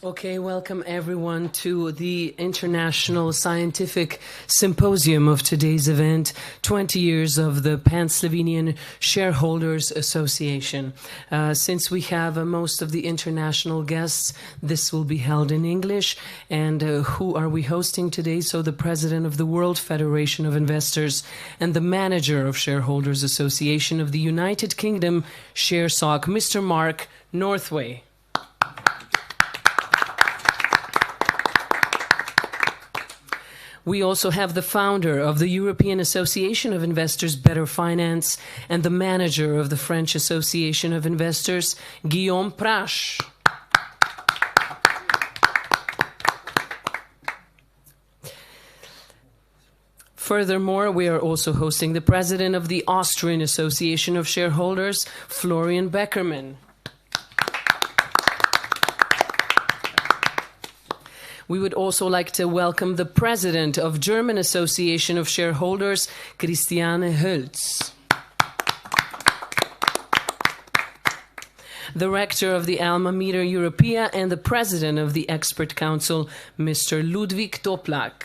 Okay, welcome everyone to the International Scientific Symposium of today's event, 20 years of the Pan-Slovenian Shareholders Association. Since we have most of the international guests, this will be held in English. And who are we hosting today? So the president of the World Federation of Investors and the manager of Shareholders Association of the United Kingdom, ShareSoc, Mr. Mark Northway. We also have the founder of the European Association of Investors, Better Finance, and the manager of the French Association of Investors, Guillaume Prache. Furthermore, we are also hosting the president of the Austrian Association of Shareholders, Florian Beckermann. We would also like to welcome the president of German Association of Shareholders, Kristjana Verbič. The rector of the Alma Mater Europea and the president of the Expert Council, Mr. Ludwig Toplak.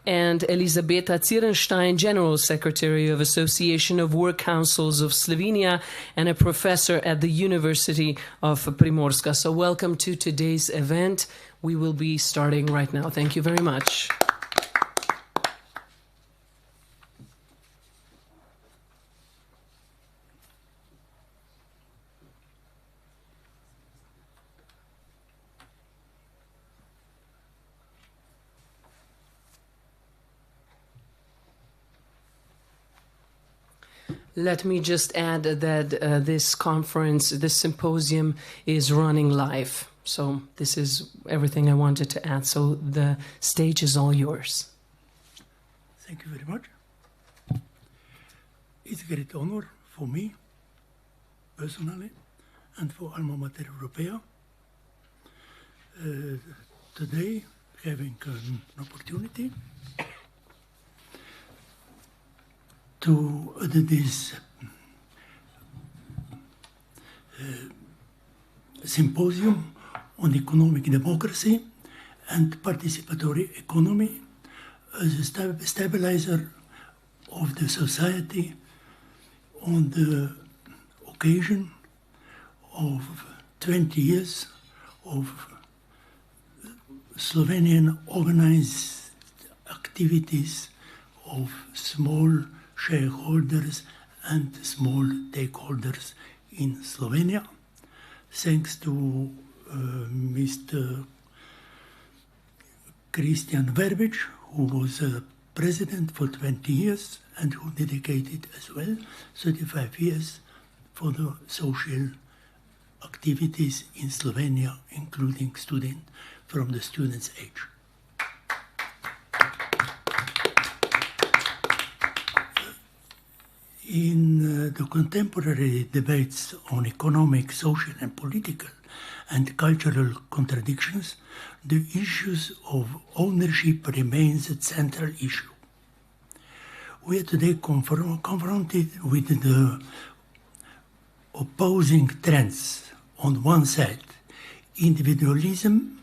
And Elisabeta Zirenstein, General Secretary of Association of Work Councils of Slovenia and a professor at the University of Primorska. So welcome to today's event. We will be starting right now. Thank you very much. Let me just add that this conference, this symposium is running live. So this is everything I wanted to add. So the stage is all yours. Thank you very much. It's a great honor for me, personally, and for Alma Mater Europea. Today, having an opportunity to this symposium on economic democracy and participatory economy as a stabilizer of the society on the occasion of 20 years of Slovenian organized activities of small shareholders and small stakeholders in Slovenia. Thanks to Mr. Kristjan Verbič, who was president for 20 years and who dedicated as well 35 years for the social activities in Slovenia, including student from the student's age. In the contemporary debates on economic, social and political and cultural contradictions, the issues of ownership remains a central issue. We are today confronted with the opposing trends. On one side, individualism,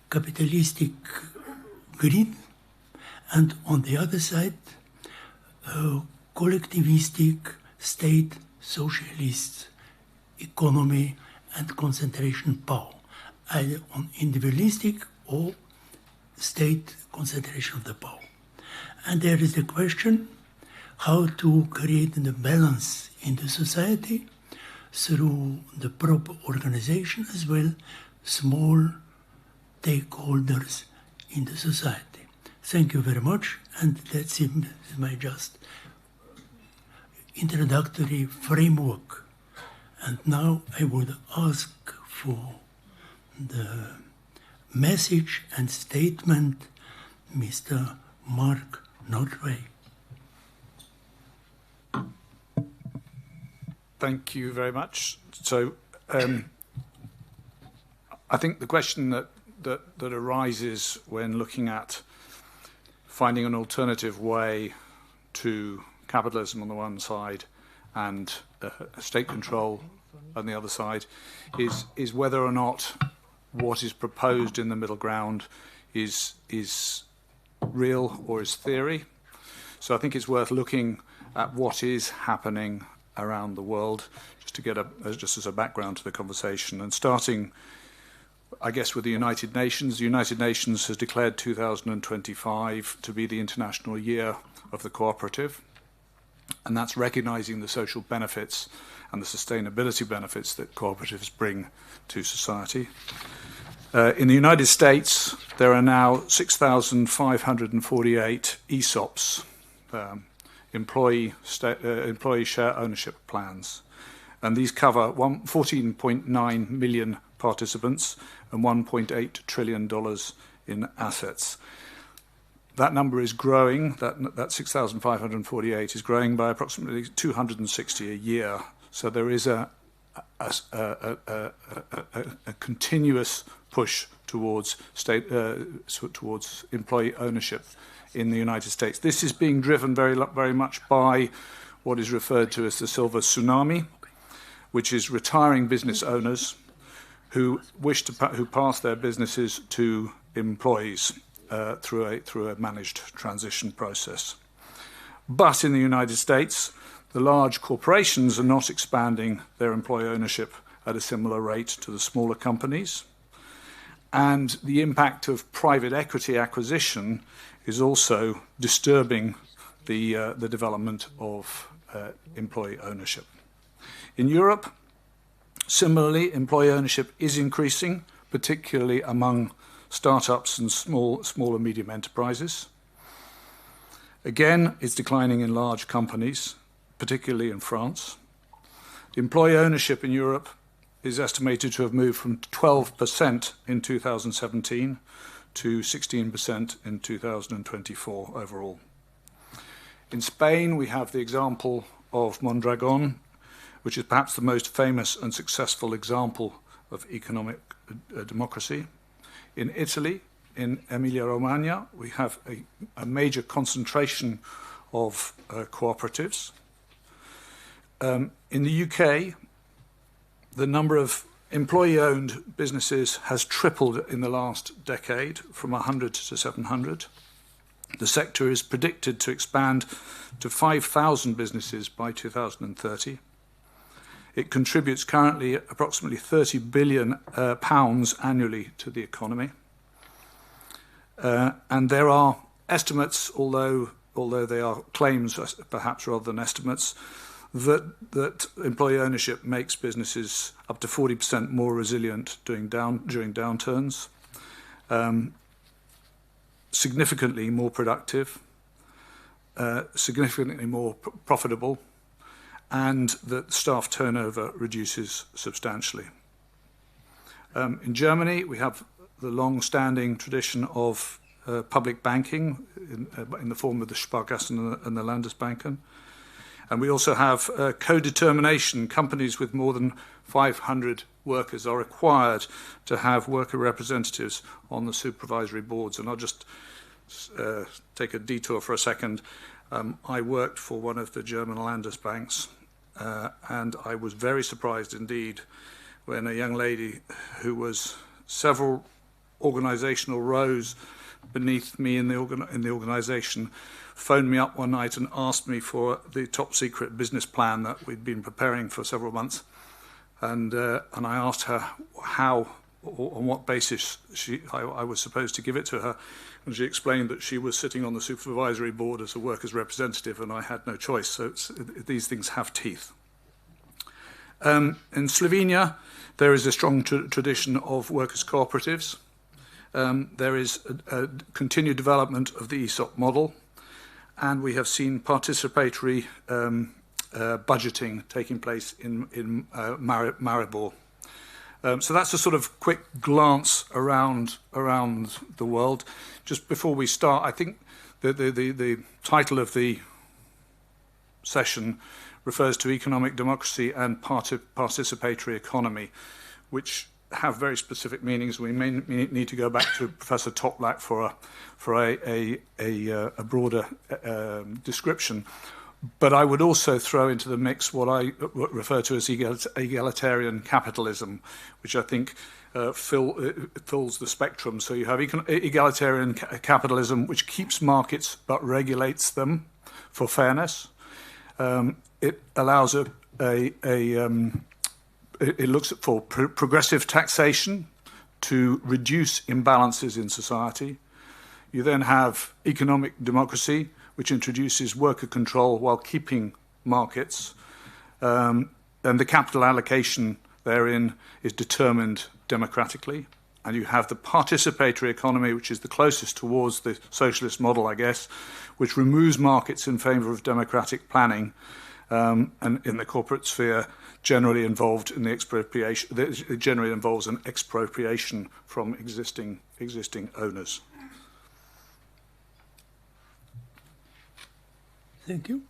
capitalistic greed, and on the other side, collectivistic state socialist economy and concentration power, either on individualistic or state concentration of the power. And there is the question how to create the balance in the society through the proper organization as well small stakeholders in the society. Thank you very much, and that's my just introductory framework. And now I would ask for the message and statement, Mr. Mark Northway. Thank you very much. So I think the question that arises when looking at finding an alternative way to capitalism on the one side and state control on the other side, is whether or not what is proposed in the middle ground is real or is theory. So I think it's worth looking at what is happening around the world, just to get just as a background to the conversation, and starting, I guess, with the United Nations. The United Nations has declared 2025 to be the International Year of the Cooperative, and that's recognizing the social benefits and the sustainability benefits that cooperatives bring to society. In the United States, there are now 6,548 ESOPs, employee share ownership plans, and these cover 14.9 million participants and $1.8 trillion in assets. That number is growing. That 6,548 is growing by approximately 260 a year. So there is a continuous push towards towards employee ownership in the United States. This is being driven very much by what is referred to as the silver tsunami, which is retiring business owners who who pass their businesses to employees through a managed transition process. But in the United States, the large corporations are not expanding their employee ownership at a similar rate to the smaller companies. And the impact of private equity acquisition is also disturbing the development of employee ownership. In Europe, similarly, employee ownership is increasing, particularly among startups and small and medium enterprises. Again, it's declining in large companies, particularly in France. Employee ownership in Europe is estimated to have moved from 12% in 2017 to 16% in 2024 overall. In Spain, we have the example of Mondragon, which is perhaps the most famous and successful example of economic democracy. In Italy, in Emilia-Romagna, we have a major concentration of cooperatives. In the UK, the number of employee-owned businesses has tripled in the last decade, from 100 to 700. The sector is predicted to expand to 5,000 businesses by 2030. It contributes currently approximately £30 billion annually to the economy. And there are estimates, although they are claims perhaps rather than estimates, that employee ownership makes businesses up to 40% more resilient during downturns, significantly more productive, significantly more profitable, and that staff turnover reduces substantially. In Germany, we have the long-standing tradition of public banking in the form of the Sparkassen and the Landesbanken. And we also have co-determination. Companies with more than 500 workers are required to have worker representatives on the supervisory boards. And I'll just take a detour for a second. I worked for one of the German Landesbanks, and I was very surprised indeed when a young lady who was several organizational rows beneath me in the organization phoned me up one night and asked me for the top secret business plan that we'd been preparing for several months. And I asked her how, or on what basis I was supposed to give it to her. And she explained that she was sitting on the supervisory board as a workers' representative and I had no choice. So these things have teeth. In Slovenia, there is a strong tradition of workers' cooperatives. There is a continued development of the ESOP model, and we have seen participatory budgeting taking place in Maribor. So that's a sort of quick glance around the world. Just before we start, I think the title of the session refers to economic democracy and participatory economy, which have very specific meanings. We may need to go back to Professor Toplak for a broader description. But I would also throw into the mix what I refer to as egalitarian capitalism, which I think fills the spectrum. So you have egalitarian capitalism, which keeps markets but regulates them for fairness. It allows it looks for progressive taxation to reduce imbalances in society. You then have economic democracy, which introduces worker control while keeping markets. And the capital allocation therein is determined democratically. And you have the participatory economy, which is the closest towards the socialist model, I guess, which removes markets in favour of democratic planning, and in the corporate sphere generally involved in the expropriation. It generally involves an expropriation from existing owners. Thank you.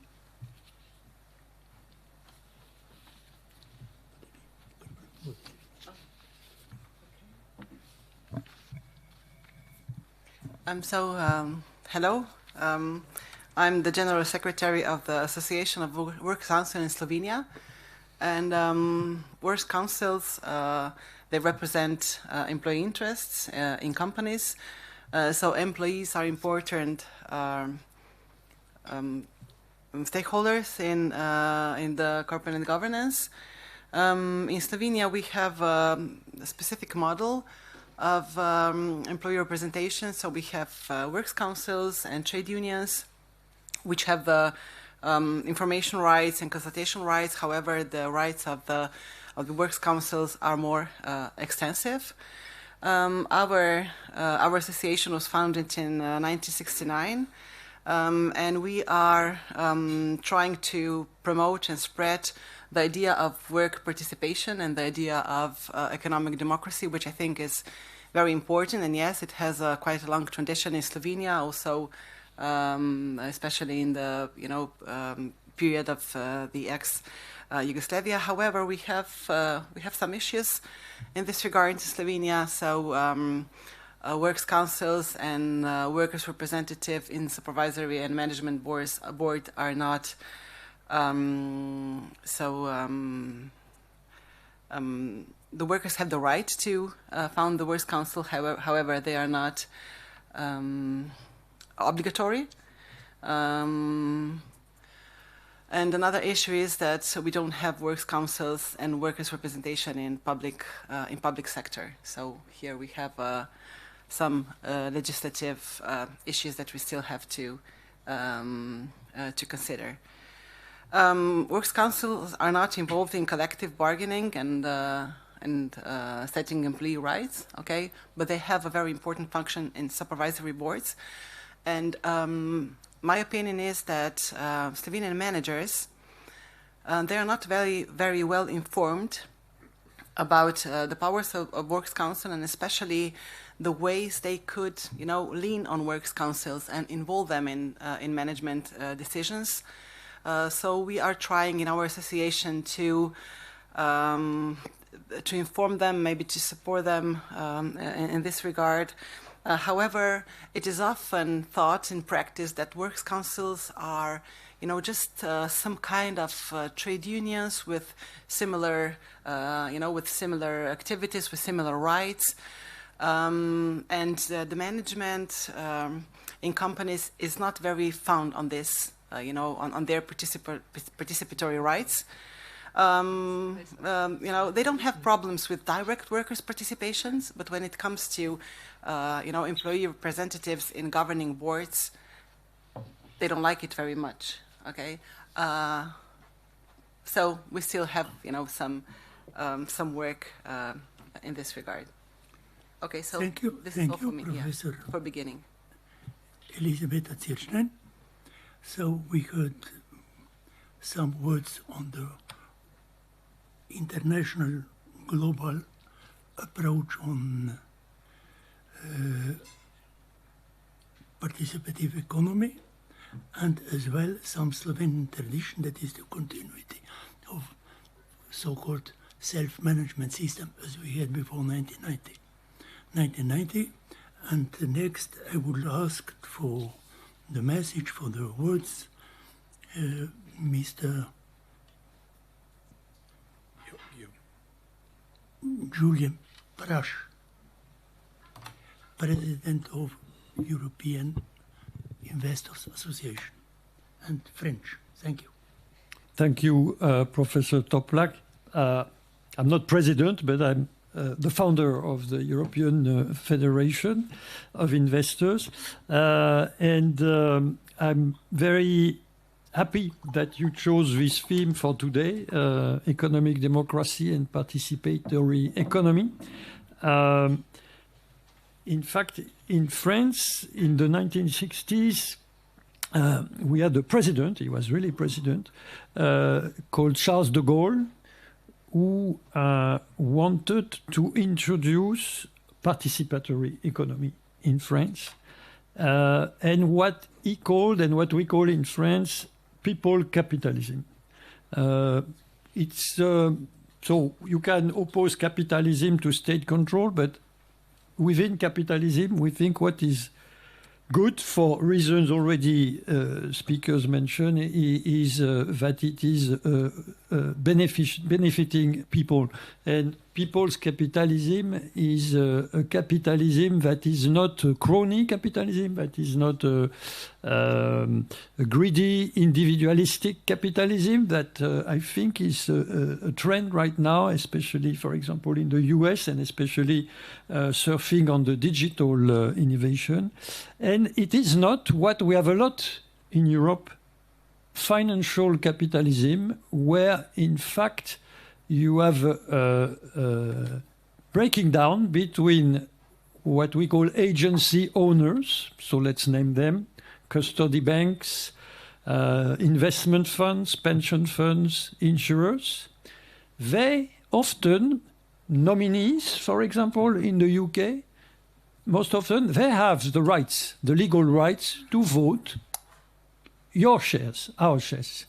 Hello. I'm the General Secretary of the Association of Works Councils in Slovenia. And Works Councils, they represent employee interests in companies. So employees are important stakeholders in the corporate governance. In Slovenia, we have a specific model of employee representation. So we have works councils and trade unions, which have the information rights and consultation rights. However, the rights of the works councils are more extensive. Our association was founded in 1969. And we are trying to promote and spread the idea of work participation and the idea of economic democracy, which I think is very important. And yes, it has quite a long tradition in Slovenia, also especially in the period of the ex-Yugoslavia. However, we have some issues in this regard in Slovenia. So. Works councils and workers' representative in supervisory and management board are not the workers have the right to found the works council. However, they are not obligatory. And another issue is that we don't have works councils and workers' representation in public sector. So here we have some legislative issues that we still have to consider. Works councils are not involved in collective bargaining and setting employee rights, okay? But they have a very important function in supervisory boards. And my opinion is that Slovenian managers, they are not very well informed about the powers of Works Council, and especially the ways they could, lean on Works Councils and involve them in management decisions. So we are trying in our association to inform them, maybe to support them in this regard. However, it is often thought in practice that Works Councils are just some kind of trade unions with similar, with similar activities, with similar rights. And the management in companies is not very found on this, on their participatory rights. They don't have problems with direct workers' participations, but when it comes to, employee representatives in governing boards, they don't like it very much. Okay, so we still have, some work in this regard. Okay, so thank you. This thank is all you, for me, Professor for beginning. Elisabetta Zierstein. So we heard some words on the international global approach on participative economy, and as well some Slovenian tradition, that is the continuity of so-called self-management system as we had before 1990. And next I would ask for the message, for the words Mr. Julian Prasch, President of European Investors Association, and French. Thank you. Thank you, Professor Toplak. I'm not president, but I'm the founder of the European Federation of Investors. And I'm very happy that you chose this theme for today, economic democracy and participatory economy. In fact, in France, in the 1960s, we had a president, he was really president, called Charles de Gaulle, who wanted to introduce participatory economy in France. And what he called, and what we call in France, people capitalism. So you can oppose capitalism to state control, but within capitalism, we think what is good, for reasons already speakers mentioned, is that it is benefiting people. And people's capitalism is a capitalism that is not a crony capitalism, that is not a greedy, individualistic capitalism that I think is a trend right now, especially, for example, in the US, and especially surfing on the digital innovation. And it is not what we have a lot in Europe, financial capitalism, where in fact you have breaking down between what we call agency owners, so let's name them, custody banks, investment funds, pension funds, insurers. They often, nominees, for example, in the UK, most often they have the rights, the legal rights to vote your shares, our shares.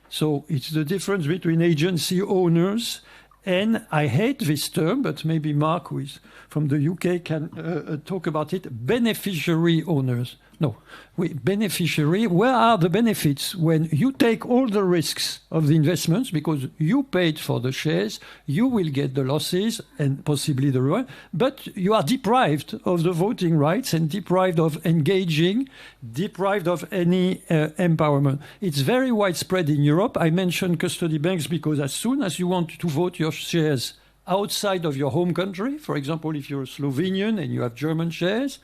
So it's the difference between agency owners and, I hate this term, but maybe Mark, who is from the UK, can talk about it, beneficiary owners. No, beneficiary, where are the benefits when you take all the risks of the investments because you paid for the shares, you will get the losses and possibly the reward, but you are deprived of the voting rights and deprived of engaging, deprived of any empowerment. It's very widespread in Europe. I mentioned custody banks because as soon as you want to vote your shares outside of your home country, for example, if you're a Slovenian and you have German shares,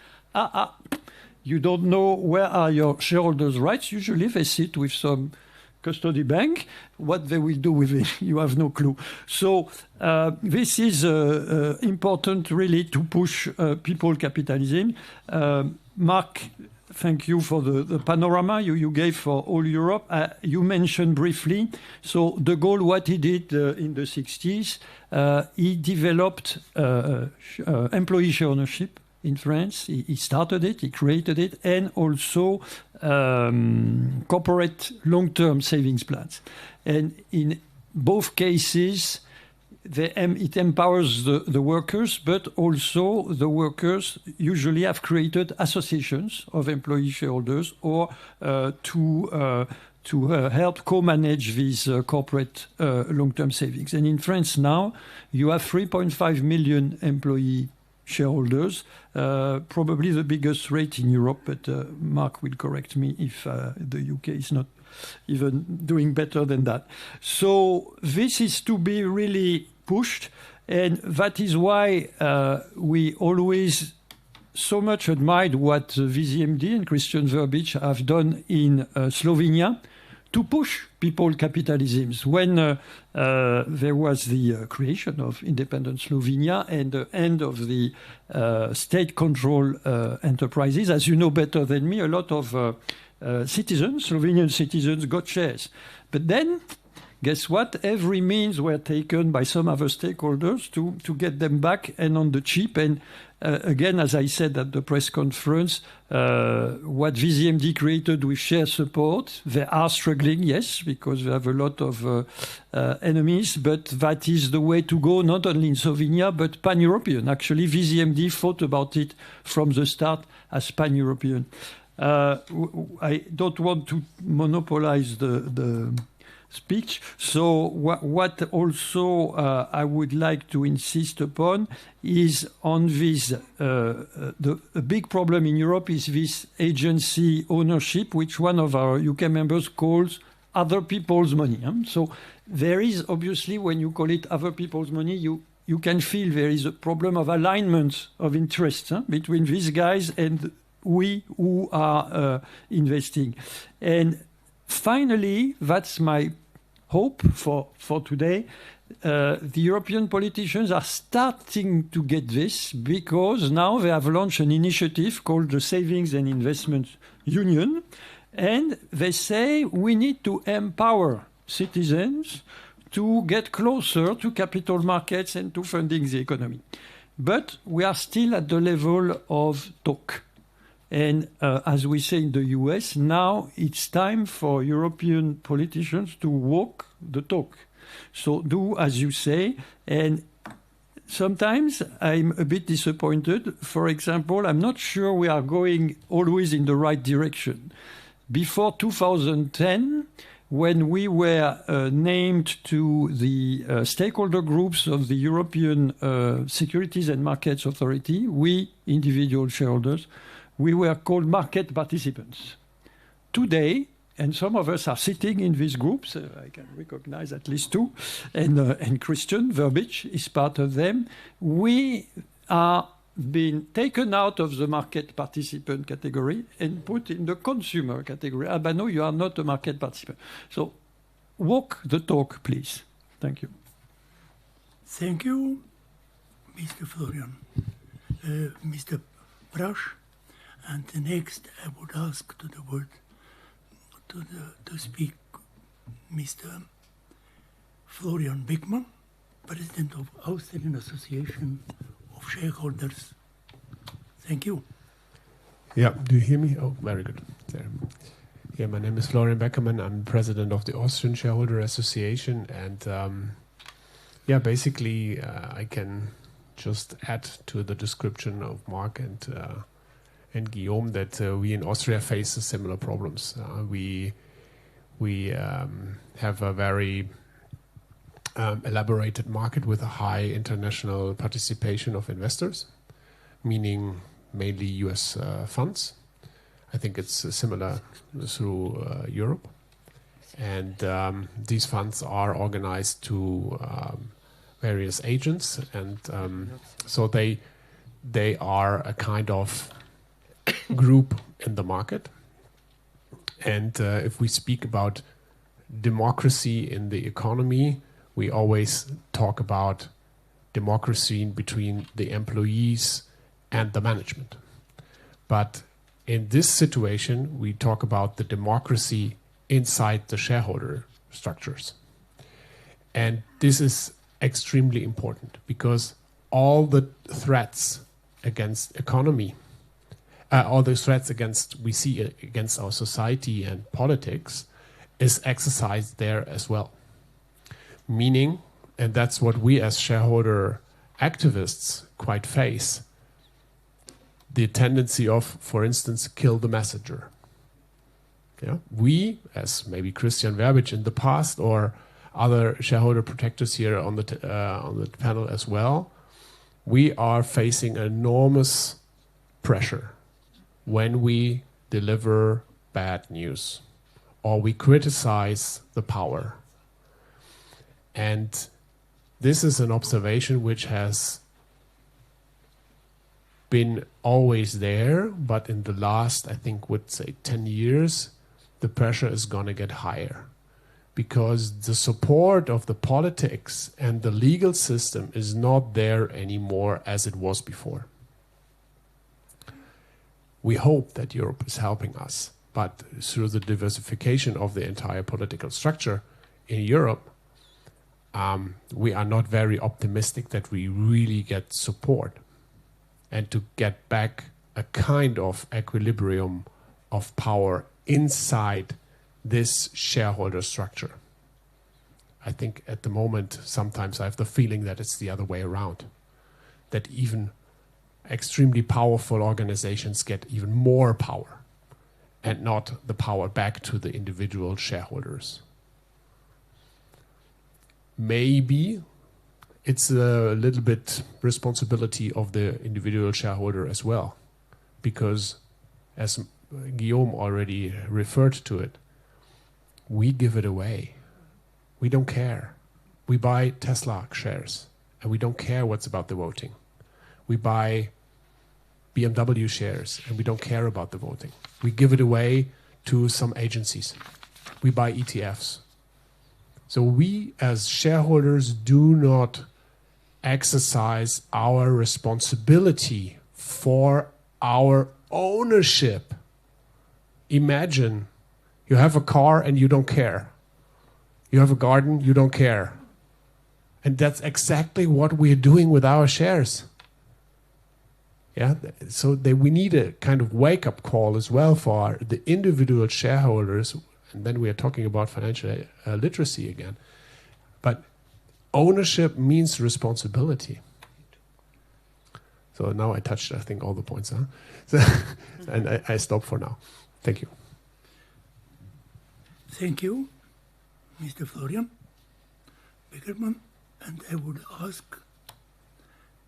you don't know where are your shareholders' rights. Usually they sit with some custody bank. What they will do with it, you have no clue. So this is important really to push people capitalism. Mark, thank you for the panorama you gave for all Europe. You mentioned briefly, so de Gaulle, what he did in the 60s, he developed employee share ownership in France. He started it, he created it, and also corporate long-term savings plans. And in both cases, it empowers the workers, but also the workers usually have created associations of employee shareholders or to help co-manage these corporate long-term savings. And in France now, you have 3.5 million employee shareholders, probably the biggest rate in Europe, but Mark will correct me if the UK is not even doing better than that. So this is to be really pushed, and that is why we always so much admired what VZMD and Kristjan Verbič have done in Slovenia to push people capitalisms. When there was the creation of independent Slovenia and the end of the state-controlled enterprises, as you know better than me, a lot of Slovenian citizens got shares. But then, guess what? Every means were taken by some other stakeholders to get them back and on the cheap. And again, as I said at the press conference, what VZMD created with share support, they are struggling, yes, because they have a lot of enemies, but that is the way to go, not only in Slovenia, but pan-European. Actually, VZMD thought about it from the start as pan-European. I don't want to monopolize the speech. So what also I would like to insist upon is on this, a big problem in Europe is this agency ownership, which one of our UK members calls other people's money. So there is obviously, when you call it other people's money, you can feel there is a problem of alignment of interests between these guys and we who are investing. And finally, that's my hope for today. The European politicians are starting to get this because now they have launched an initiative called the Savings and Investment Union. And they say we need to empower citizens to get closer to capital markets and to funding the economy. But we are still at the level of talk. And as we say in the US, now it's time for European politicians to walk the talk. So do as you say. And sometimes I'm a bit disappointed. For example, I'm not sure we are going always in the right direction. Before 2010, when we were named to the stakeholder groups of the European Securities and Markets Authority, we, individual shareholders, we were called market participants. Today, and some of us are sitting in these groups, I can recognize at least two, and Kristjan Verbič is part of them, we are being taken out of the market participant category and put in the consumer category. Ah, but no, you are not a market participant. So walk the talk, please. Thank you. Thank you, Mr. Florian. Mr. Brash, and the next I would ask to the word to speak Mr. Florian Beckmann, President of Austrian Association of Shareholders. Thank you. Yeah, do you hear me? Oh, very good. There. Yeah, my name is Florian Beckermann. I'm president of the Austrian Shareholder Association, and yeah, basically I can just add to the description of Mark and Guillaume that we in Austria face similar problems. We have a very elaborated market with a high international participation of investors, meaning mainly US funds. I think it's similar through Europe. And these funds are organized to various agents, and so they are a kind of group in the market. And if we speak about democracy in the economy, we always talk about democracy between the employees and the management. But in this situation, we talk about the democracy inside the shareholder structures. And this is extremely important because all the threats against economy, all the threats we see against our society and politics is exercised there as well. Meaning, and that's what we as shareholder activists quite face, the tendency of, for instance, kill the messenger. Yeah? We, as maybe Kristjan Verbič in the past, or other shareholder protectors here on the panel as well, we are facing enormous pressure when we deliver bad news or we criticize the power. And this is an observation which has been always there, but in the last, I think, would say 10 years, the pressure is going to get higher because the support of the politics and the legal system is not there anymore as it was before. We hope that Europe is helping us, but through the diversification of the entire political structure in Europe, we are not very optimistic that we really get support and to get back a kind of equilibrium of power inside this shareholder structure. I think at the moment, sometimes I have the feeling that it's the other way around, that even extremely powerful organizations get even more power and not the power back to the individual shareholders. Maybe it's a little bit responsibility of the individual shareholder as well, because as Guillaume already referred to it, we give it away. We don't care. We buy Tesla shares and we don't care what's about the voting. We buy BMW shares and we don't care about the voting. We give it away to some agencies. We buy ETFs. So we as shareholders do not exercise our responsibility for our ownership. Imagine you have a car and you don't care. You have a garden, you don't care. And that's exactly what we're doing with our shares. Yeah, so we need a kind of wake-up call as well for the individual shareholders, and then we are talking about financial literacy again. But ownership means responsibility. So now I touched, I think, all the points, huh? So, and I stop for now. Thank you. Thank you, Mr. Florian Beckerman, and I would ask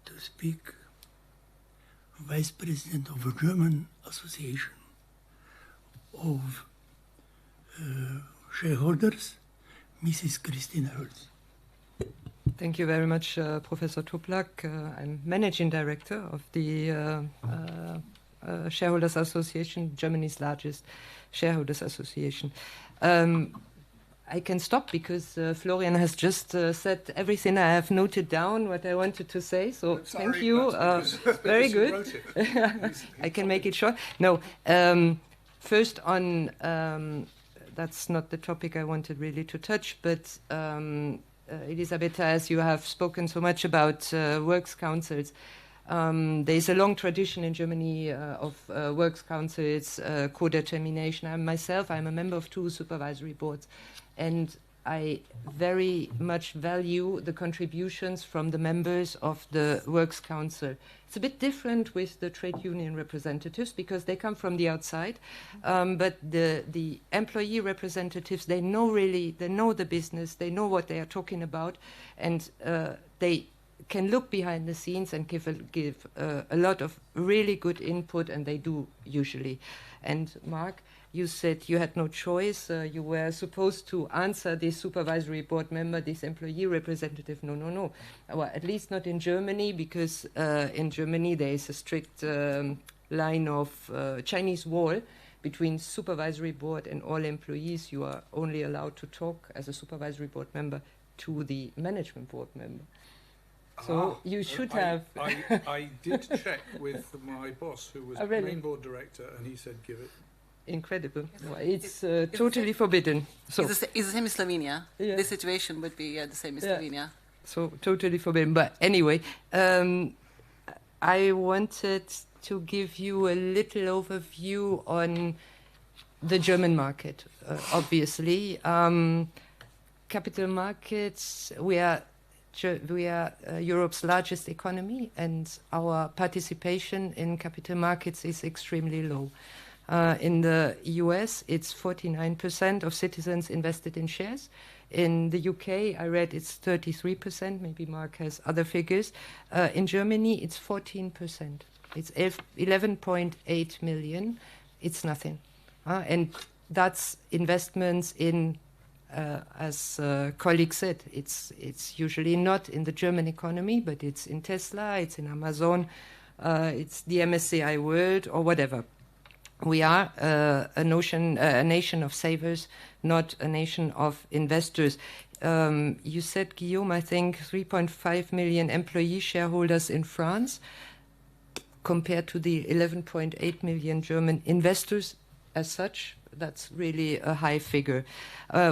to speak Vice President of a German Association of Shareholders, Mrs. Kristjana Verbič. Thank you very much, Professor Toplak. I'm Managing Director of the Shareholders Association, Germany's largest shareholders association. I can stop because Florian has just said everything I have noted down, what I wanted to say. So thank you. Very good. I can make it short. No, first on, that's not the topic I wanted really to touch, but Elisabetta, as you have spoken so much about works councils, there is a long tradition in Germany of works councils, co-determination. I'm a member of 2 supervisory boards, and I very much value the contributions from the members of the works council. It's a bit different with the trade union representatives because they come from the outside, but the employee representatives, they know the business, they know what they are talking about, and they can look behind the scenes and give a lot of really good input, and they do usually. And Mark, you said you had no choice. You were supposed to answer this supervisory board member, this employee representative. No. Well, at least not in Germany, because in Germany there is a strict line of Chinese wall between supervisory board and all employees. You are only allowed to talk as a supervisory board member to the management board member. So you should have... I did check with my boss, who was the main board director, and he said give it. Incredible. Well, it's totally forbidden. So it's the same as Slovenia. Yeah. This situation would be the same as Slovenia. So totally forbidden. But anyway, I wanted to give you a little overview on the German market, obviously. Capital markets, we are Europe's largest economy, and our participation in capital markets is extremely low. In the US, it's 49% of citizens invested in shares. In the UK, I read it's 33%. Maybe Mark has other figures. In Germany, it's 14%. It's 11.8 million. It's nothing. And that's investments in, as colleague said, it's usually not in the German economy, but it's in Tesla, it's in Amazon, it's the MSCI World, or whatever. We are a nation of savers, not a nation of investors. You said, Guillaume, I think 3.5 million employee shareholders in France compared to the 11.8 million German investors as such. That's really a high figure.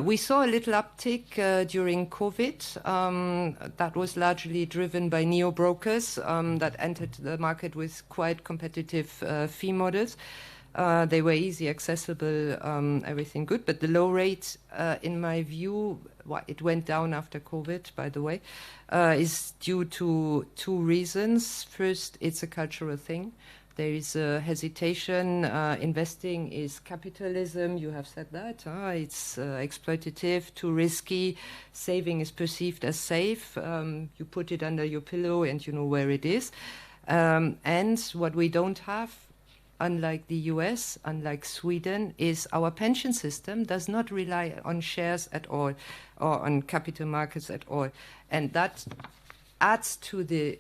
We saw a little uptick during COVID. That was largely driven by neo-brokers that entered the market with quite competitive fee models. They were easy, accessible, everything good. But the low rate, in my view, it went down after COVID, by the way, is due to 2 reasons. First, it's a cultural thing. There is a hesitation. Investing is capitalism. You have said that. It's exploitative, too risky. Saving is perceived as safe. You put it under your pillow and you know where it is. And what we don't have, unlike the US, unlike Sweden, is our pension system does not rely on shares at all or on capital markets at all. And that adds to the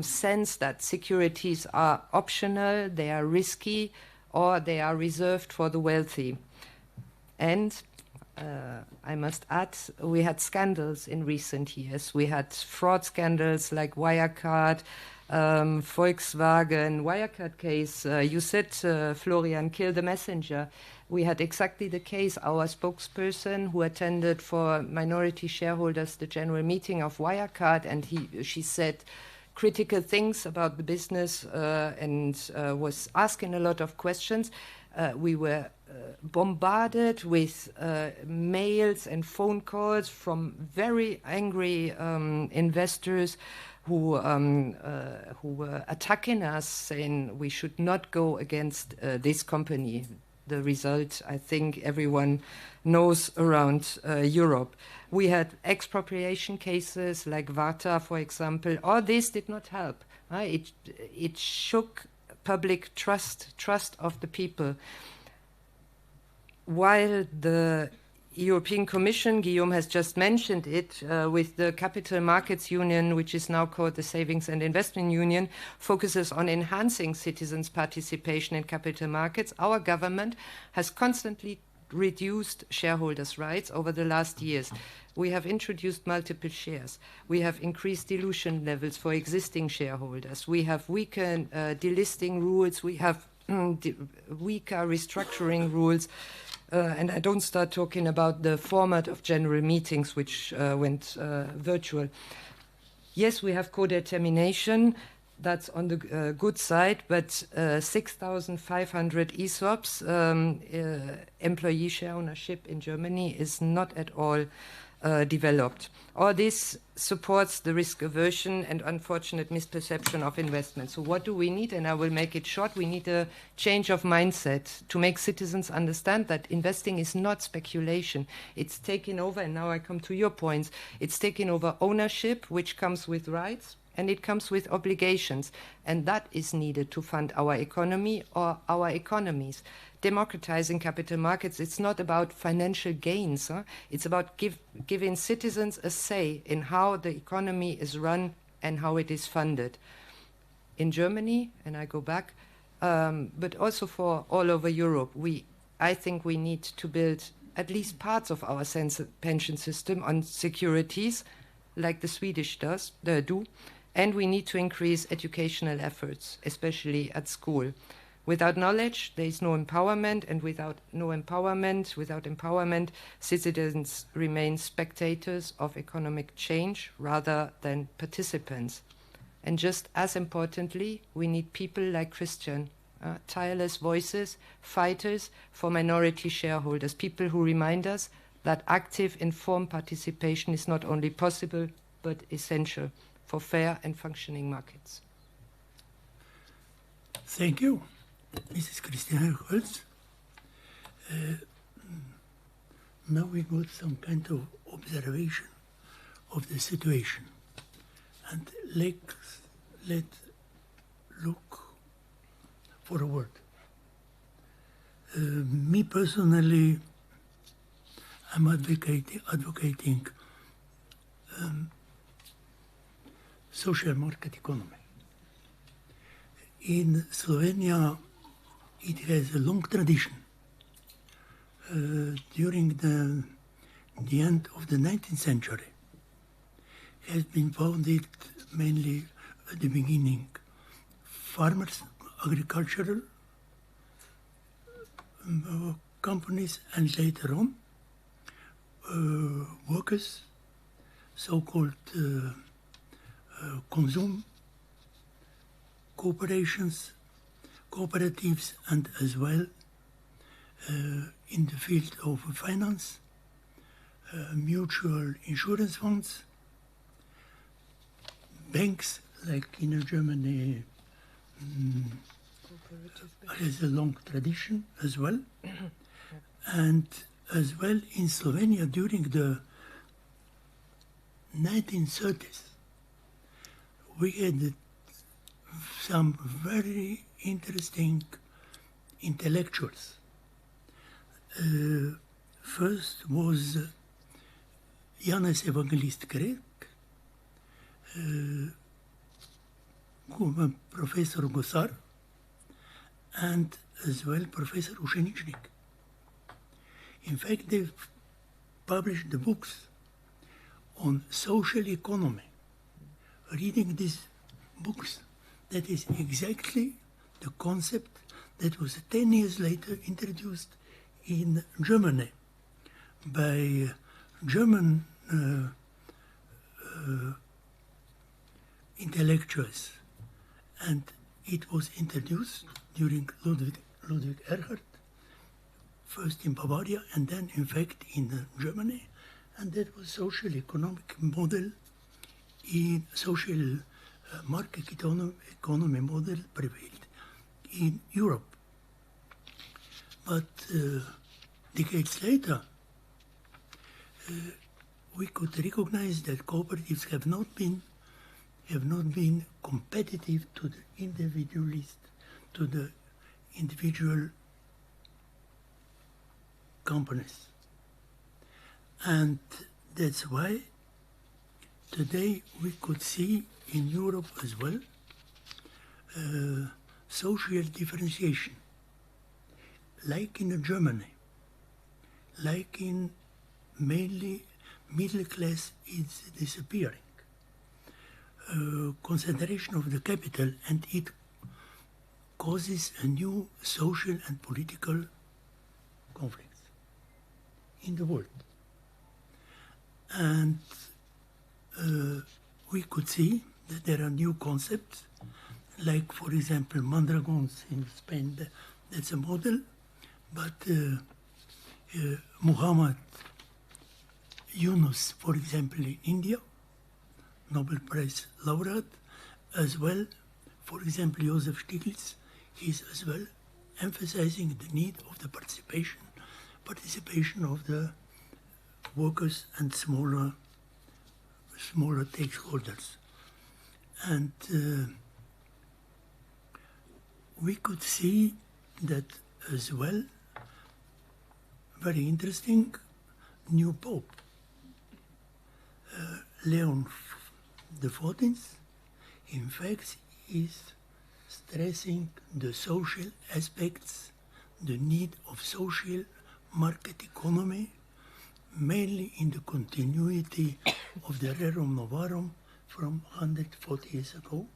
sense that securities are optional, they are risky, or they are reserved for the wealthy. And I must add, we had scandals in recent years. We had fraud scandals like Wirecard, Volkswagen, Wirecard case. You said, Florian, kill the messenger. We had exactly the case. Our spokesperson who attended for minority shareholders the general meeting of Wirecard, and she said critical things about the business and was asking a lot of questions. We were bombarded with mails and phone calls from very angry investors who were attacking us, saying we should not go against this company. The result, I think everyone knows around Europe. We had expropriation cases like Varta, for example. All this did not help. It shook public trust of the people. While the European Commission, Guillaume has just mentioned it, with the Capital Markets Union, which is now called the Savings and Investment Union, focuses on enhancing citizens' participation in capital markets, our government has constantly reduced shareholders' rights over the last years. We have introduced multiple shares. We have increased dilution levels for existing shareholders. We have weakened delisting rules. We have weaker restructuring rules. And I don't start talking about the format of general meetings, which went virtual. Yes, we have co-determination. That's on the good side, but 6,500 ESOPs, employee share ownership in Germany, is not at all developed. All this supports the risk aversion and unfortunate misperception of investment. So what do we need? And I will make it short. We need a change of mindset to make citizens understand that investing is not speculation. It's taking over, and now I come to your points, it's taking over ownership, which comes with rights, and it comes with obligations. And that is needed to fund our economy or our economies. Democratizing capital markets, it's not about financial gains. It's about giving citizens a say in how the economy is run and how it is funded. In Germany, and I go back, but also for all over Europe, I think we need to build at least parts of our pension system on securities, like the Swedish do, and we need to increase educational efforts, especially at school. Without knowledge, there is no empowerment, and without empowerment, citizens remain spectators of economic change rather than participants. And just as importantly, we need people like Kristjan, tireless voices, fighters for minority shareholders, people who remind us that active, informed participation is not only possible, but essential for fair and functioning markets. Thank you, Mrs. Kristjana Verbič. Now we got some kind of observation of the situation, and let's look forward. Me personally, I'm advocating social market economy. In Slovenia, it has a long tradition. During the end of the 19th century, it has been founded mainly at the beginning farmers, agricultural companies, and later on workers, so-called consume corporations, cooperatives, and as well in the field of finance, mutual insurance funds, banks like in Germany, has a long tradition as well. And as well in Slovenia during the 1930s, we had some very interesting intellectuals. First was Janez Evangelist Grek, Professor Gosar, and as well Professor Ušeničnik. In fact, they published the books on social economy. Reading these books, that is exactly the concept that was 10 years later introduced in Germany by German intellectuals. And it was introduced during Ludwig Erhard, first in Bavaria and then in fact in Germany. And that was social economic model in social market economy model prevailed in Europe. But decades later, we could recognize that cooperatives have not been competitive to the individualist, to the individual companies. And that's why today we could see in Europe as well social differentiation, like in Germany, like in mainly middle class is disappearing. Concentration of the capital, and it causes a new social and political conflicts in the world. And we could see that there are new concepts, like, for example, Mondragons in Spain, that's a model, but Muhammad Yunus, for example, in India, Nobel Prize laureate, as well, for example, Joseph Stiglitz, he's as well emphasizing the need of the participation of the workers and smaller stakeholders. And we could see that as well, very interesting, new Pope, Leon XIV, in fact, is stressing the social aspects, the need of social market economy, mainly in the continuity of the Rerum Novarum from 140 years ago,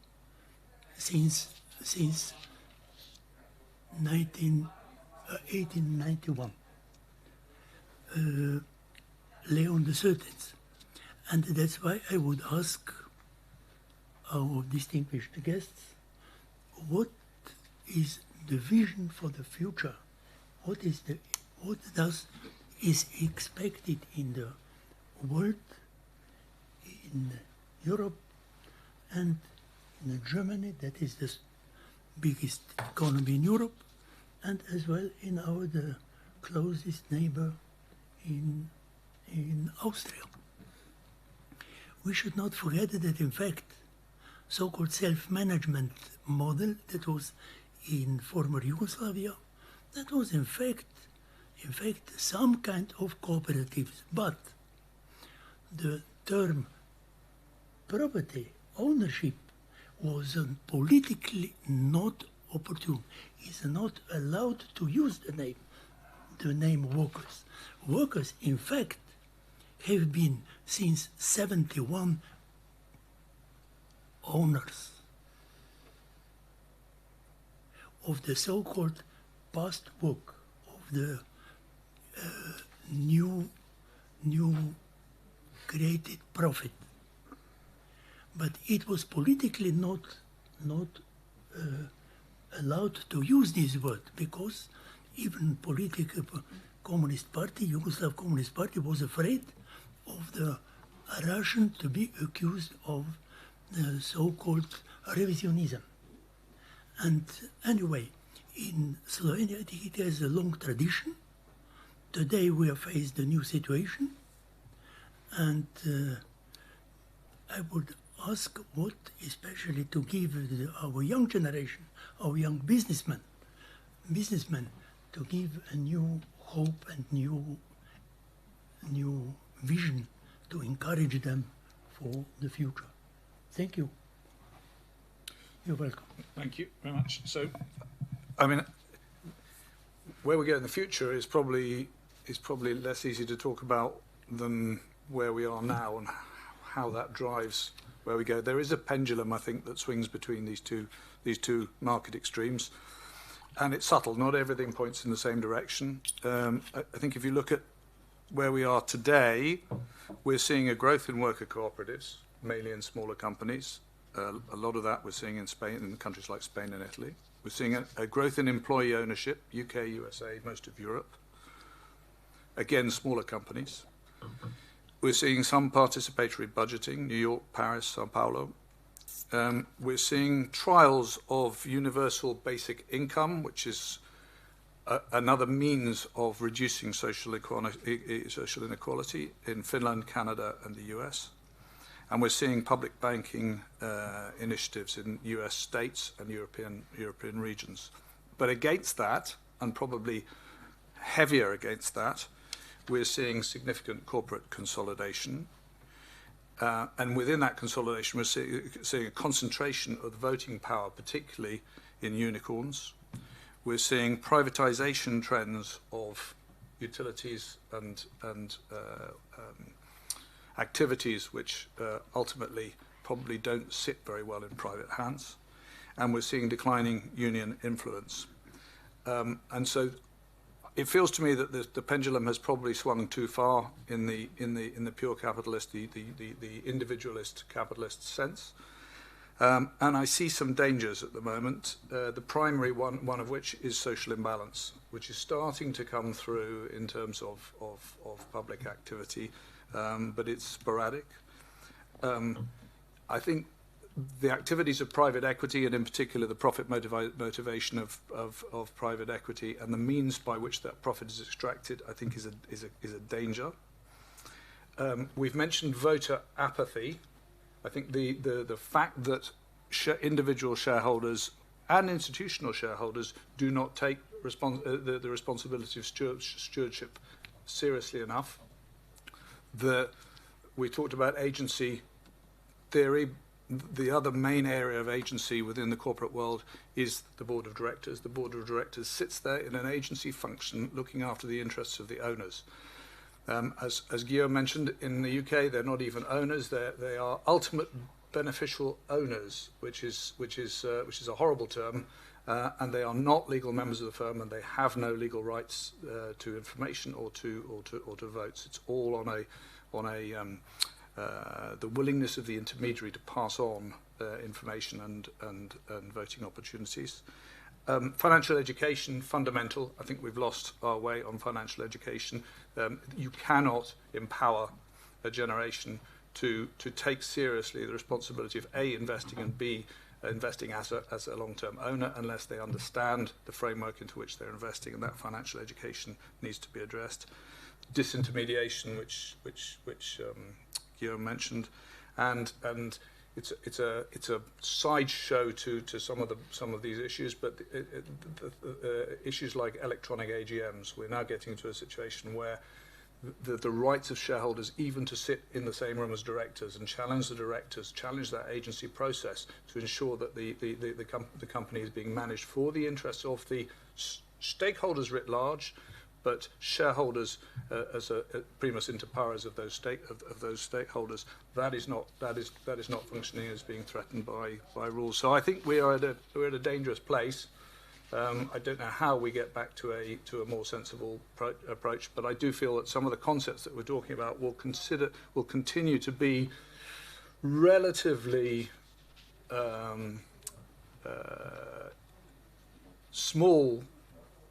since 1891. Leon XIII. And that's why I would ask our distinguished guests, what is the vision for the future? What is expected in the world, in Europe, and in Germany, that is the biggest economy in Europe, and as well in the closest neighbor in Austria. We should not forget that, in fact, so-called self-management model that was in former Yugoslavia, that was in fact some kind of cooperatives, but the term property ownership was politically not opportune. Is not allowed to use the name workers. Workers, in fact, have been since 71 owners of the so-called past work, of the new created profit. But it was politically not allowed to use this word, because even political Communist Party, Yugoslav Communist Party, was afraid of the Russian to be accused of the so-called revisionism. And anyway, in Slovenia, it has a long tradition. Today we are faced a new situation, and I would ask what, especially to give our young generation, our young businessmen, to give a new hope and new vision to encourage them for the future. Thank you. You're welcome. Thank you very much. So, I mean, where we go in the future is probably less easy to talk about than where we are now and how that drives where we go. There is a pendulum, I think, that swings between these two market extremes, and it's subtle. Not everything points in the same direction. I think if you look at where we are today, we're seeing a growth in worker cooperatives, mainly in smaller companies. A lot of that we're seeing in Spain, in countries like Spain and Italy. We're seeing a growth in employee ownership, UK, USA, most of Europe. Again, smaller companies. We're seeing some participatory budgeting, New York, Paris, Sao Paulo. We're seeing trials of universal basic income, which is another means of reducing social inequality in Finland, Canada, and the US. And we're seeing public banking initiatives in US states and European regions. But against that, and probably heavier against that, we're seeing significant corporate consolidation. And within that consolidation, we're seeing a concentration of the voting power, particularly in unicorns. We're seeing privatization trends of utilities and activities which ultimately probably don't sit very well in private hands. And we're seeing declining union influence. And so it feels to me that the pendulum has probably swung too far in the pure capitalist, the individualist capitalist sense. And I see some dangers at the moment. The primary one of which is social imbalance, which is starting to come through in terms of public activity, but it's sporadic. I think the activities of private equity, and in particular the profit motivation of private equity and the means by which that profit is extracted, I think is a danger. We've mentioned voter apathy. I think the fact that individual shareholders and institutional shareholders do not take the responsibility of stewardship seriously enough. We talked about agency theory. The other main area of agency within the corporate world is the board of directors. The board of directors sits there in an agency function looking after the interests of the owners. As Guillaume mentioned, in the UK, they're not even owners. They are ultimate beneficial owners, which is a horrible term, and they are not legal members of the firm, and they have no legal rights to information or to votes. It's all on the willingness of the intermediary to pass on information and voting opportunities. Financial education, fundamental. I think we've lost our way on financial education. You cannot empower a generation to take seriously the responsibility of A, investing, and B, investing as a long-term owner unless they understand the framework into which they're investing, and that financial education needs to be addressed. Disintermediation, which Guillaume mentioned, and it's a sideshow to some of these issues, but issues like electronic AGMs, we're now getting to a situation where the rights of shareholders even to sit in the same room as directors and challenge the directors, challenge that agency process to ensure that the company is being managed for the interests of the stakeholders writ large, but shareholders as a primus inter pares of those stakeholders, that is not functioning as being threatened by rules. So I think we're at a dangerous place. I don't know how we get back to a more sensible approach, but I do feel that some of the concepts that we're talking about will continue to be relatively small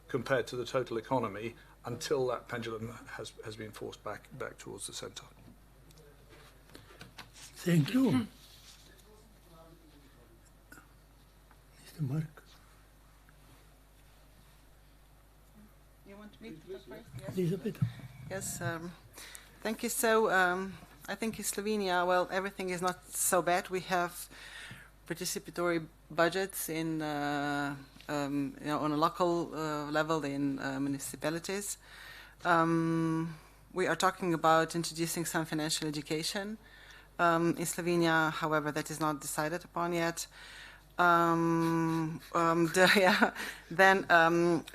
compared to the total economy until that pendulum has been forced back towards the centre. Thank you. Mr. Mark. want me to talk first? Yes. Elizabeth. Yes, thank you. So I think in Slovenia, well, everything is not so bad. We have participatory budgets in, on a local level in municipalities. We are talking about introducing some financial education. In Slovenia, however, that is not decided upon yet. Then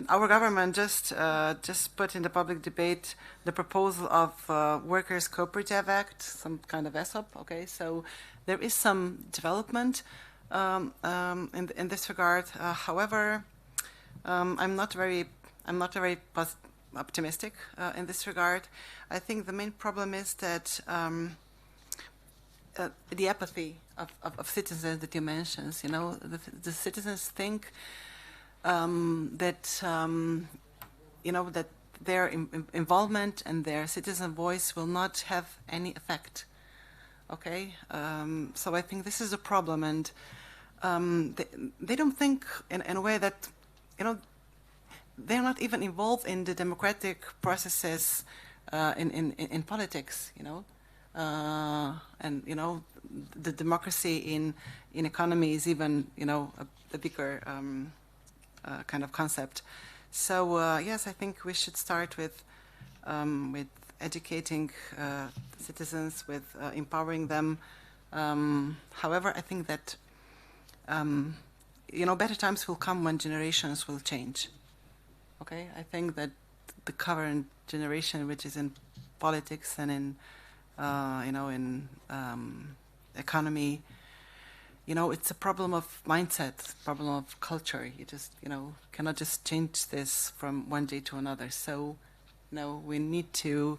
our government just put in the public debate the proposal of Workers' Cooperative Act, some kind of ESOP. Okay, so there is some development in this regard. However, I'm not very optimistic in this regard. I think the main problem is that the apathy of citizens that you mentioned. You know, the citizens think that that their involvement and their citizen voice will not have any effect. Okay, so I think this is a problem, and they don't think in a way that they're not even involved in the democratic processes in politics. And the democracy in economy is even a bigger kind of concept. So yes, I think we should start with educating citizens, with empowering them. However, I think that better times will come when generations will change. Okay, I think that the current generation, which is in politics and in in economy, it's a problem of mindset, problem of culture. You just, cannot just change this from one day to another. So, we need to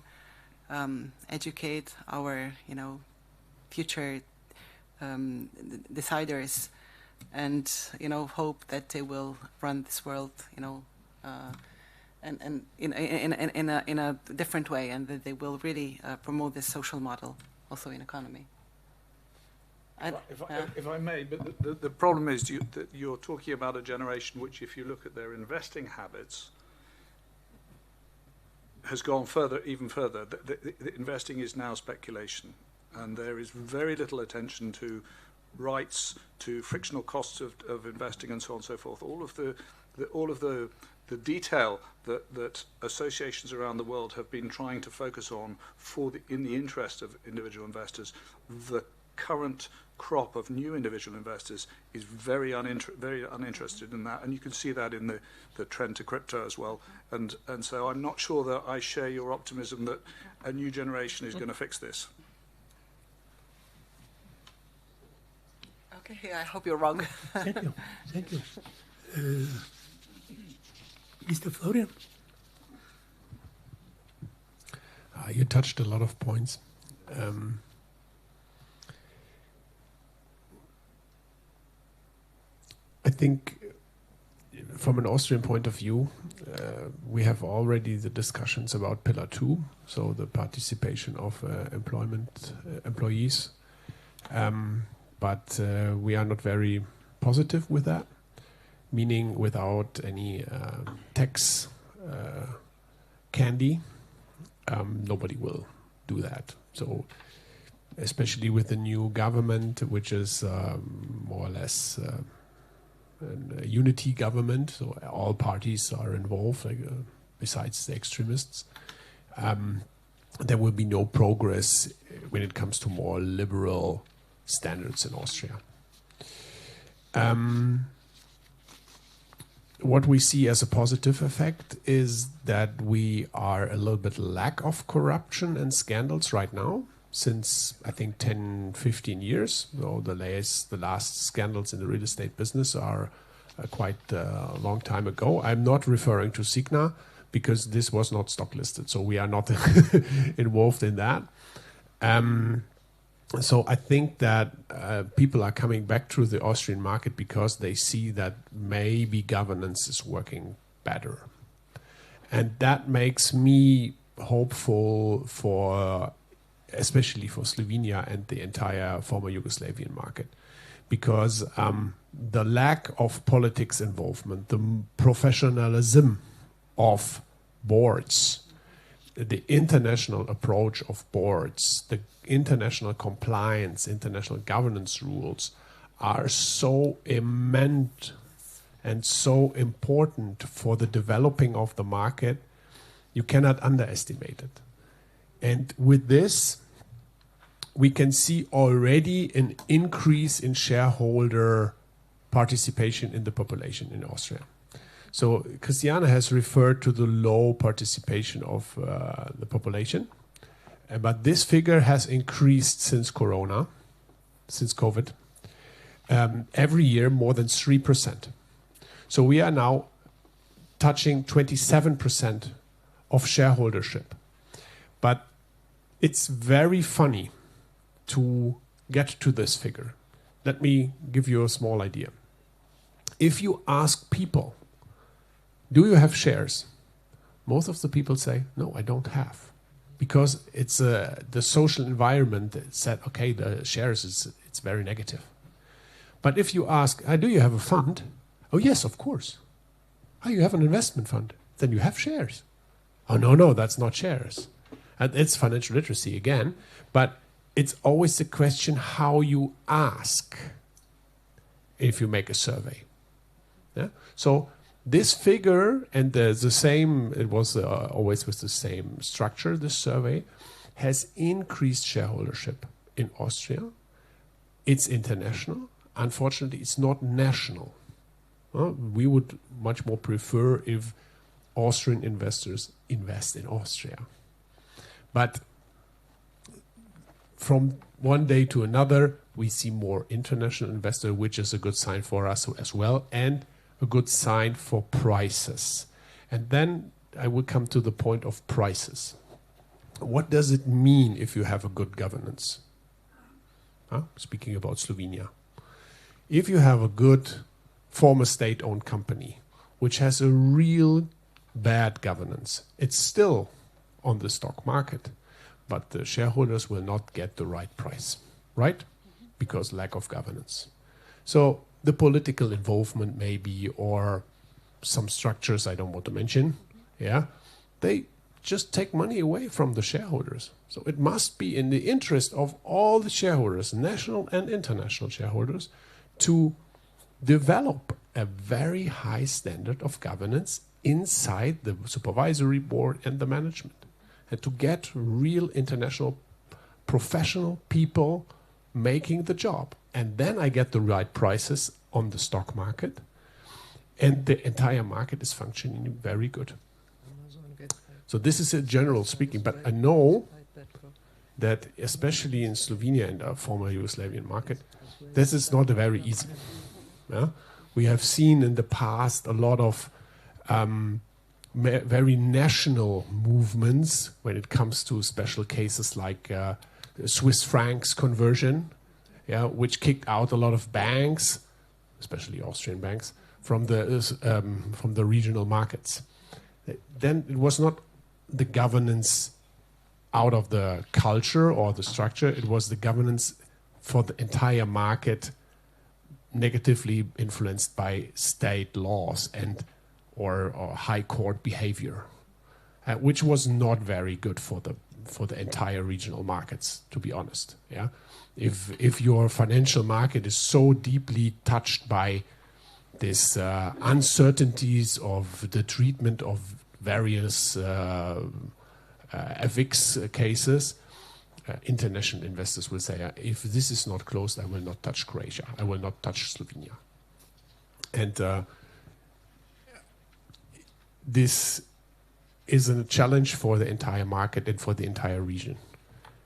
educate our, future deciders, and hope that they will run this world, and in a different way, and that they will really promote this social model also in economy. If I may, but the problem is that you're talking about a generation which, if you look at their investing habits, has gone even further. The investing is now speculation, and there is very little attention to rights, to frictional costs of investing, and so on and so forth. All of the detail that associations around the world have been trying to focus on in the interest of individual investors. The current crop of new individual investors is very uninterested in that, and you can see that in the trend to crypto as well. And so I'm not sure that I share your optimism that a new generation is going to fix this. Okay, I hope you're wrong. Thank you. Mr. Florian? You touched a lot of points. I think from an Austrian point of view, we have already the discussions about Pillar 2, so the participation of employees. But we are not very positive with that, meaning without any tax candy, nobody will do that. So especially with the new government, which is more or less a unity government, so all parties are involved, besides the extremists, there will be no progress when it comes to more liberal standards in Austria. What we see as a positive effect is that we are a little bit lack of corruption and scandals right now, since I think 10, 15 years. So the last scandals in the real estate business are quite a long time ago. I'm not referring to Signa because this was not stock listed, so we are not involved in that. So I think that people are coming back to the Austrian market because they see that maybe governance is working better. And that makes me hopeful especially for Slovenia and the entire former Yugoslavian market. Because the lack of politics involvement, the professionalism of boards, the international approach of boards, the international compliance, international governance rules are so immense and so important for the developing of the market, you cannot underestimate it. And with this, we can see already an increase in shareholder participation in the population in Austria. So Kristjana has referred to the low participation of the population, but this figure has increased since Corona, since COVID, every year more than 3%. So we are now touching 27% of shareholdership. But it's very funny to get to this figure. Let me give you a small idea. If you ask people, do you have shares? Most of the people say, no, I don't have. Because it's the social environment that said, okay, the shares, it's very negative. But if you ask, do you have a fund? Oh, yes, of course. Oh, you have an investment fund. Then you have shares. Oh, no, that's not shares. And it's financial literacy again. But it's always the question how you ask if you make a survey. Yeah? So this figure, and the same, it was always with the same structure, this survey, has increased shareholdership in Austria. It's international. Unfortunately, it's not national. We would much more prefer if Austrian investors invest in Austria. But from one day to another, we see more international investors, which is a good sign for us as well, and a good sign for prices. And then I will come to the point of prices. What does it mean if you have a good governance? Speaking about Slovenia. If you have a good former state-owned company, which has a real bad governance, it's still on the stock market, but the shareholders will not get the right price, right? Because lack of governance. So the political involvement maybe, or some structures I don't want to mention, they just take money away from the shareholders. So it must be in the interest of all the shareholders, national and international shareholders, to develop a very high standard of governance inside the supervisory board and the management, and to get real international professional people making the job. And then I get the right prices on the stock market, and the entire market is functioning very good. So this is a general speaking, but I know that especially in Slovenia and our former Yugoslavian market, this is not very easy. We have seen in the past a lot of very national movements when it comes to special cases like Swiss francs conversion, which kicked out a lot of banks, especially Austrian banks, from the regional markets. Then it was not the governance out of the culture or the structure, it was the governance for the entire market negatively influenced by state laws and or high court behavior, which was not very good for the entire regional markets, to be honest. If your financial market is so deeply touched by this uncertainties of the treatment of various FX cases, international investors will say, if this is not closed, I will not touch Croatia. I will not touch Slovenia. And this is a challenge for the entire market and for the entire region.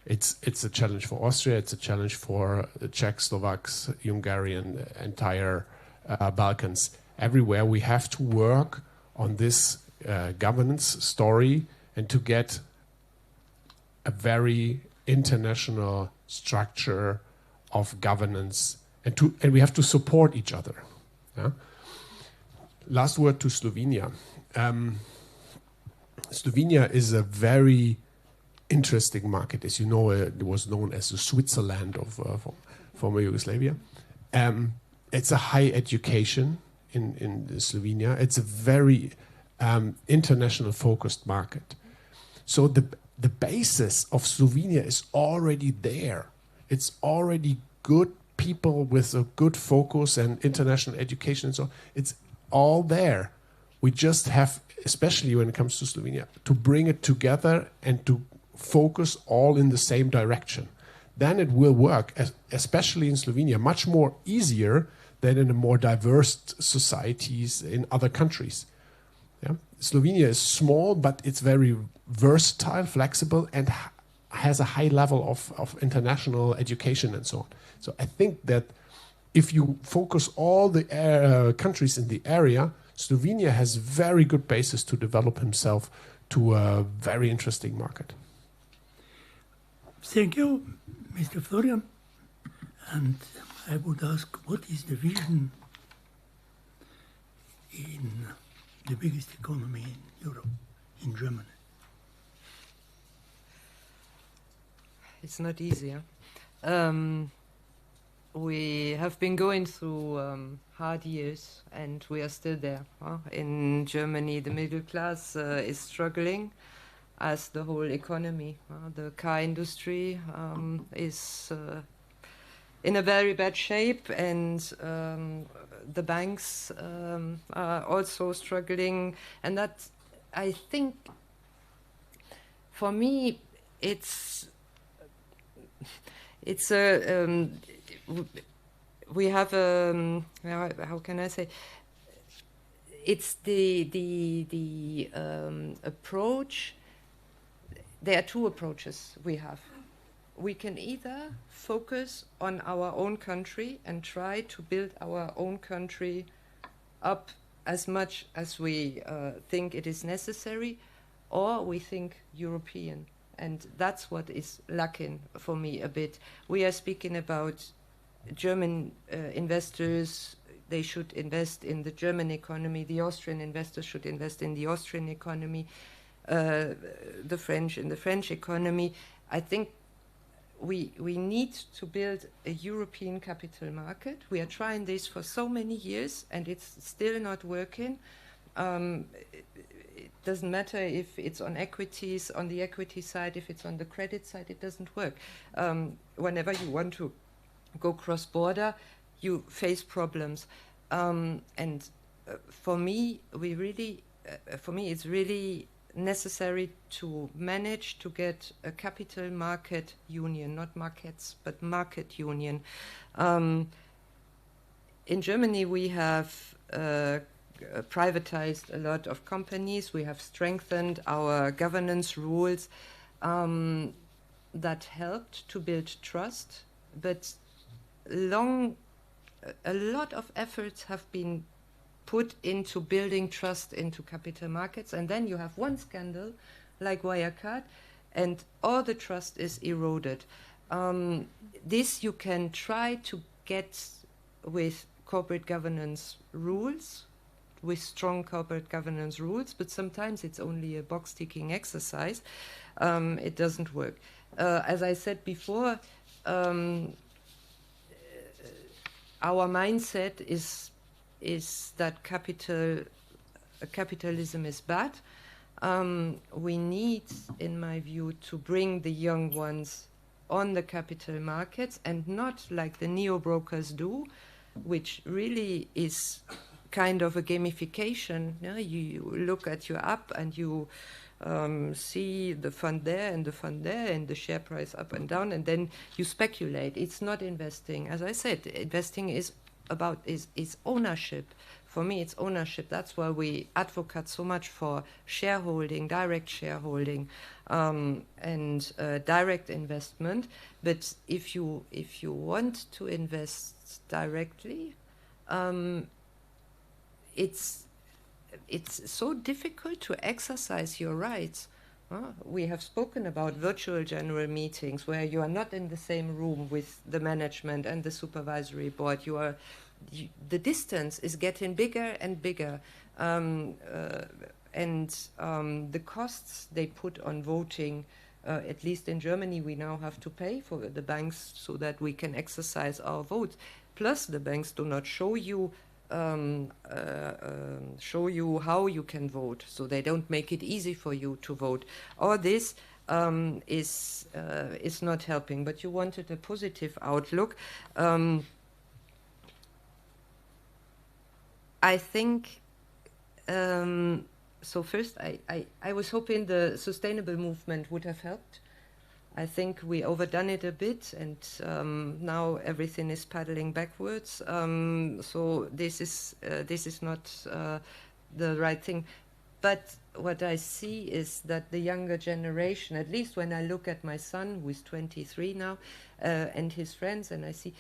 It's a challenge for Austria. It's a challenge for the Czech, Slovaks, Hungarian, entire Balkans. Everywhere we have to work on this governance story and to get a very international structure of governance, and we have to support each other. Last word to Slovenia. Slovenia is a very interesting market. As you know, it was known as the Switzerland of former Yugoslavia. It's a high education in Slovenia. It's a very international focused market. So the basis of Slovenia is already there. It's already good people with a good focus and international education and so on. It's all there. We just have, especially when it comes to Slovenia, to bring it together and to focus all in the same direction. Then it will work, especially in Slovenia, much more easier than in a more diverse societies in other countries. Yeah? Slovenia is small, but it's very versatile, flexible, and has a high level of international education and so on. So I think that if you focus all the countries in the area, Slovenia has very good basis to develop himself to a very interesting market. Thank you, Mr. Florian. And I would ask, what is the vision in the biggest economy in Europe, in Germany? It's not easy. Huh? We have been going through hard years, and we are still there. Huh? In Germany, the middle class is struggling, as the whole economy. The car industry is in a very bad shape, and the banks are also struggling. And that, I think, for me, it's a we have a how can I say? It's the approach. There are two approaches we have. We can either focus on our own country and try to build our own country up as much as we think it is necessary, or we think European. And that's what is lacking for me a bit. We are speaking about German investors. They should invest in the German economy. The Austrian investors should invest in the Austrian economy. The French in the French economy. I think we need to build a European capital market. We are trying this for so many years, and it's still not working. It doesn't matter if it's on equities, on the equity side, if it's on the credit side, it doesn't work. Whenever you want to go cross-border, you face problems. For me, it's really necessary to manage to get a capital market union, not markets, but market union. In Germany, we have privatized a lot of companies. We have strengthened our governance rules that helped to build trust, but a lot of efforts have been put into building trust into capital markets, and then you have one scandal like Wirecard, and all the trust is eroded. This you can try to get with corporate governance rules, with strong corporate governance rules, but sometimes it's only a box-ticking exercise. It doesn't work. As I said before, our mindset is that capitalism is bad. We need, in my view, to bring the young ones on the capital markets, and not like the neo-brokers do, which really is kind of a gamification. You look at your app and you see the fund there and the fund there and the share price up and down, and then you speculate. It's not investing. As I said, investing is about is ownership. For me, it's ownership. That's why we advocate so much for shareholding, direct shareholding, and direct investment. But if you want to invest directly, it's so difficult to exercise your rights. We have spoken about virtual general meetings where you are not in the same room with the management and the supervisory board. The distance is getting bigger and bigger, and the costs they put on voting, at least in Germany, we now have to pay for the banks so that we can exercise our votes. Plus, the banks do not show you show you how you can vote, so they don't make it easy for you to vote. All this is not helping, but you wanted a positive outlook. I think, so first I was hoping the sustainable movement would have helped. I think we overdone it a bit, and now everything is paddling backwards. So this is not the right thing. But what I see is that the younger generation, at least when I look at my son, who is 23 now, and his friends, and I see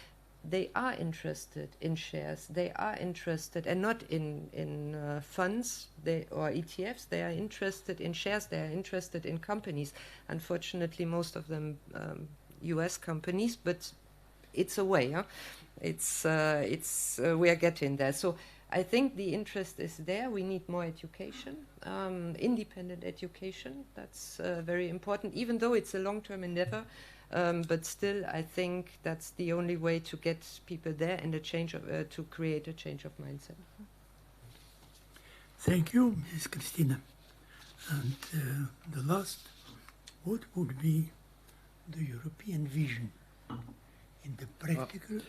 they are interested in shares. They are interested, and not in funds or ETFs. They are interested in shares. They are interested in companies. Unfortunately, most of them U.S. companies, but it's a way. Huh? We are getting there. So I think the interest is there. We need more education, independent education. That's very important, even though it's a long-term endeavor. But still, I think that's the only way to get people there and to create a change of mindset. Thank you, Ms. Christina. And the last, what would be the European vision in the practical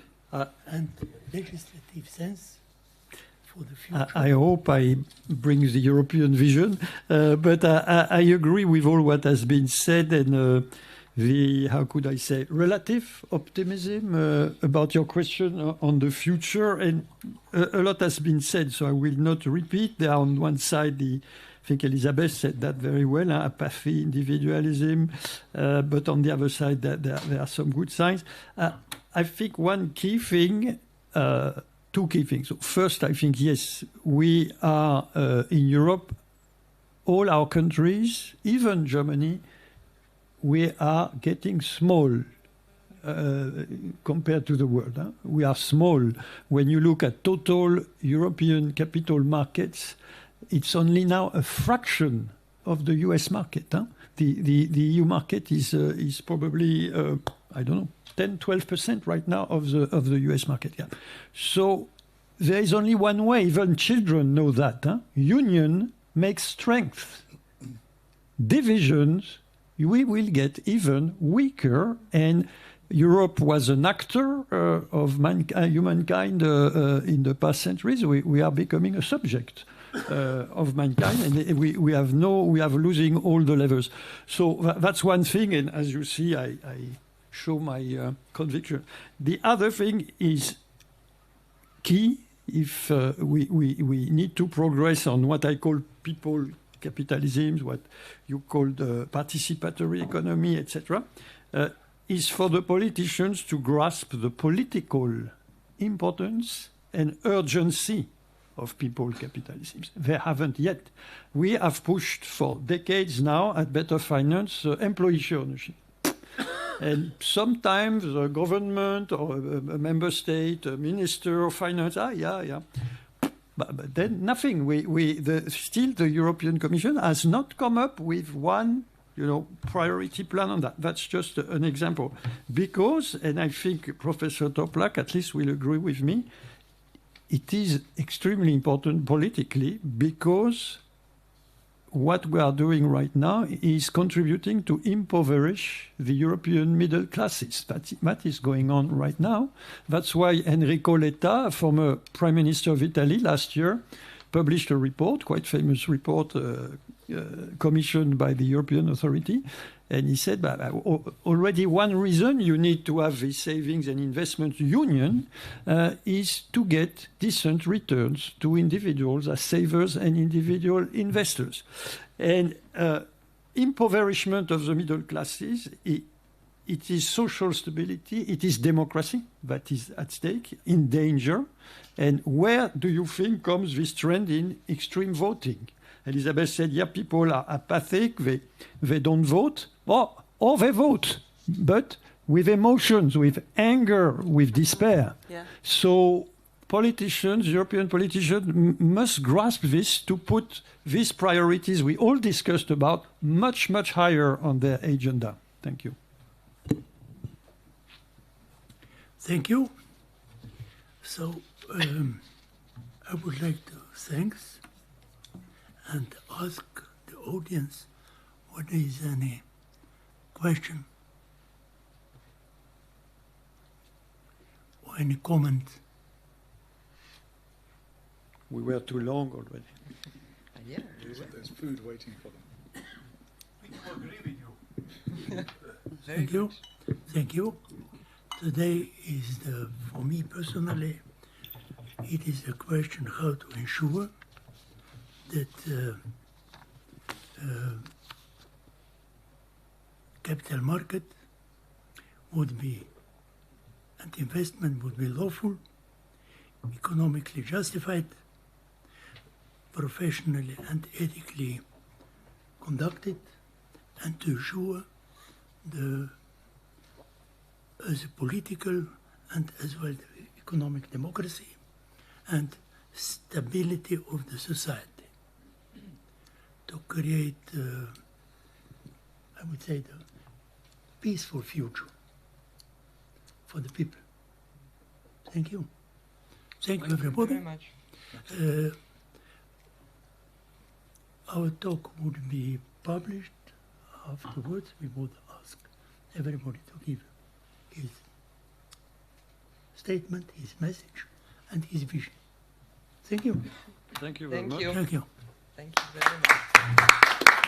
and legislative sense for the future? I hope I bring the European vision, but I agree with all what has been said, and how could I say, relative optimism about your question on the future. And a lot has been said, so I will not repeat. There on one side, I think Elizabeth said that very well, apathy, individualism, but on the other side, there are some good signs. I think one key thing, two key things. So first, I think, yes, we are in Europe, all our countries, even Germany, we are getting small compared to the world. Huh? We are small. When you look at total European capital markets, it's only now a fraction of the US market. Huh? The EU market is probably, I don't know, 10, 12% right now of the US market. Yeah. So there is only one way. Even children know that. Huh? Union makes strength. Divisions, we will get even weaker, and Europe was an actor of humankind in the past centuries. We are becoming a subject of mankind, and we are losing all the levers. So that's one thing, and as you see, I show my conviction. The other thing is key. If we need to progress on what I call people capitalism, what you call the participatory economy, etc., is for the politicians to grasp the political importance and urgency of people capitalism. They haven't yet. We have pushed for decades now at Better Finance employee share ownership. And sometimes the government or a member state, a minister of finance, yeah. But then nothing. Still, the European Commission has not come up with one, priority plan on that. That's just an example. Because, and I think Professor Toplak at least will agree with me, it is extremely important politically because what we are doing right now is contributing to impoverish the European middle classes. That is going on right now. That's why Enrico Letta, former Prime Minister of Italy, last year published a report, quite famous report, commissioned by the European Authority. And he said, already one reason you need to have the savings and investment union is to get decent returns to individuals as savers and individual investors. And impoverishment of the middle classes, it is social stability, it is democracy that is at stake, in danger. And where do you think comes this trend in extreme voting? Elizabeth said, yeah, people are apathic, they don't vote, or they vote, but with emotions, with anger, with despair. Yeah. So European politicians must grasp this to put these priorities we all discussed about much, much higher on their agenda. Thank you. Thank you. So I would like to thank and ask the audience whether there is any question or any comment. We were too long already. Yeah. There's food waiting for them. Thank you. Thank you. Today is for me personally, it is the question how to ensure that capital market would be, and investment would be lawful, economically justified, professionally and ethically conducted, and to ensure as a political and as well the economic democracy and stability of the society, to create, I would say, the peaceful future for the people. Thank you. Thank you, everybody. Thank you very much. Our talk would be published afterwards. We would ask everybody to give his statement, his message, and his vision. Thank you. Thank you very Thank much. you. Thank you. Thank you very much.